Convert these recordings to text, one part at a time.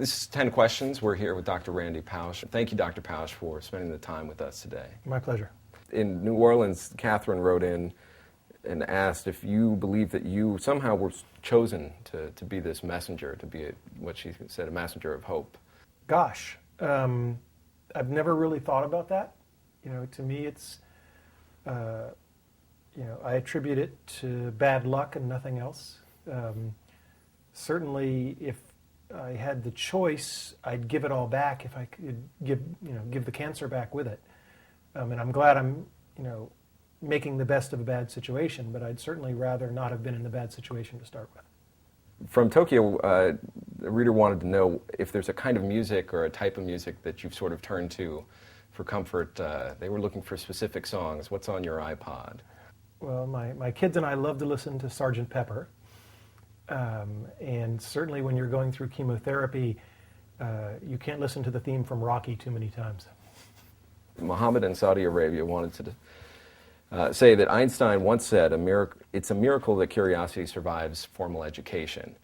This is 10 Questions. We're here with Dr. Randy Pausch. Thank you, Dr. Pausch, for spending the time with us today. My pleasure. In New Orleans, Catherine wrote in and asked if you believe that you somehow were chosen to be this messenger, to be what she said, a messenger of hope. Gosh, I've never really thought about that. To me it's, I attribute it to bad luck and nothing else. Certainly, if I had the choice, I'd give it all back if I could give the cancer back with it. And I'm glad I'm, making the best of a bad situation, but I'd certainly rather not have been in a bad situation to start with. From Tokyo, the reader wanted to know if there's a kind of music or a type of music that you've sort of turned to for comfort. They were looking for specific songs. What's on your iPod? Well, my kids and I love to listen to Sgt. Pepper. And certainly when you're going through chemotherapy, you can't listen to the theme from Rocky too many times. Muhammad in Saudi Arabia wanted to say that Einstein once said, it's a miracle that curiosity survives formal education.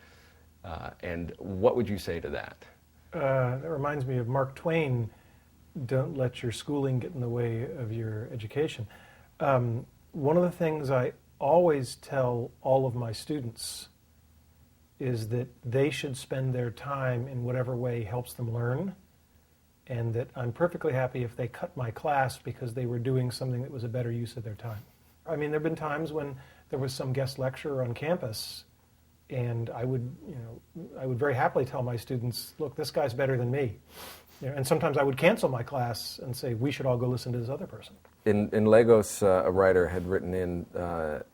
And what would you say to that? That reminds me of Mark Twain, don't let your schooling get in the way of your education. One of the things I always tell all of my students is that they should spend their time in whatever way helps them learn, and that I'm perfectly happy if they cut my class because they were doing something that was a better use of their time. I mean, there have been times when there was some guest lecturer on campus, and I would very happily tell my students, look, this guy's better than me. And sometimes I would cancel my class and say, we should all go listen to this other person. In Lagos, a writer had written in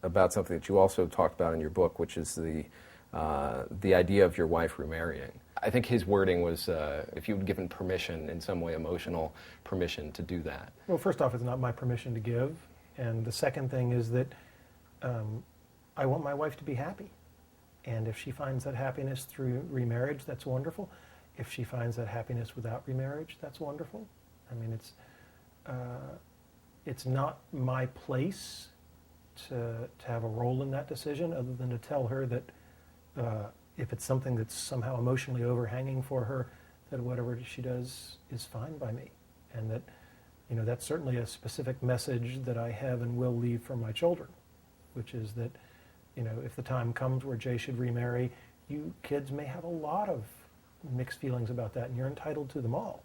about something that you also talked about in your book, which is the idea of your wife remarrying. I think his wording was if you had given permission, in some way emotional permission, to do that. Well, first off, it's not my permission to give. And the second thing is that I want my wife to be happy. And if she finds that happiness through remarriage, that's wonderful. If she finds that happiness without remarriage, that's wonderful. I mean, it's not my place to have a role in that decision, other than to tell her that if it's something that's somehow emotionally overhanging for her, that whatever she does is fine by me. And that, that's certainly a specific message that I have and will leave for my children, which is that, if the time comes where Jay should remarry, you kids may have a lot of mixed feelings about that, and you're entitled to them all.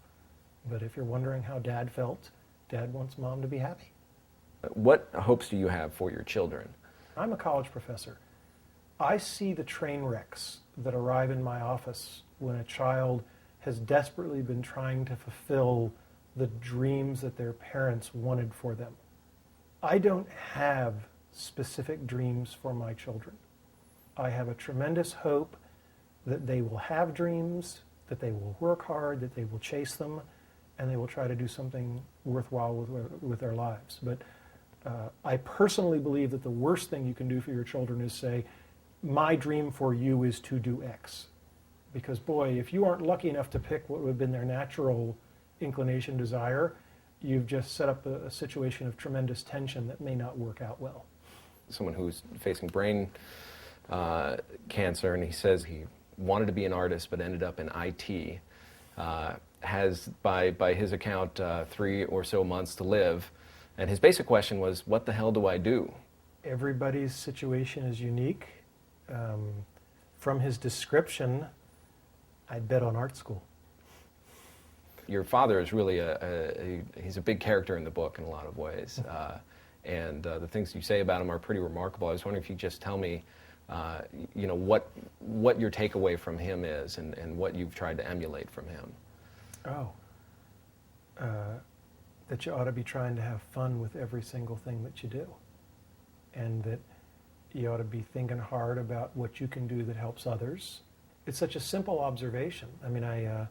But if you're wondering how Dad felt, Dad wants Mom to be happy. What hopes do you have for your children? I'm a college professor. I see the train wrecks that arrive in my office when a child has desperately been trying to fulfill the dreams that their parents wanted for them. I don't have specific dreams for my children. I have a tremendous hope that they will have dreams, that they will work hard, that they will chase them, and they will try to do something worthwhile with their lives. But I personally believe that the worst thing you can do for your children is say, my dream for you is to do X. Because boy, if you aren't lucky enough to pick what would have been their natural inclination, desire, you've just set up a situation of tremendous tension that may not work out well. Someone who's facing brain cancer, and he says he wanted to be an artist but ended up in IT, has, by his account, 3 or so months to live. And his basic question was, what the hell do I do? Everybody's situation is unique. From his description, I'd bet on art school. Your father is really he's a big character in the book in a lot of ways. And the things you say about him are pretty remarkable. I was wondering if you could just tell me, what your takeaway from him is and what you've tried to emulate from him. That you ought to be trying to have fun with every single thing that you do. And that you ought to be thinking hard about what you can do that helps others. It's such a simple observation. I mean, I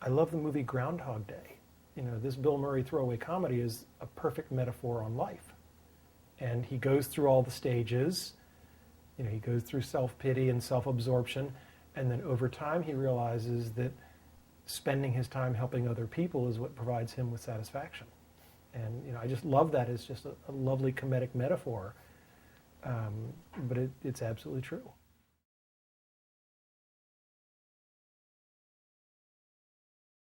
love the movie Groundhog Day. This Bill Murray throwaway comedy is a perfect metaphor on life. And he goes through all the stages. He goes through self-pity and self-absorption, and then over time he realizes that spending his time helping other people is what provides him with satisfaction. And I just love that as just a lovely comedic metaphor, but it's absolutely true.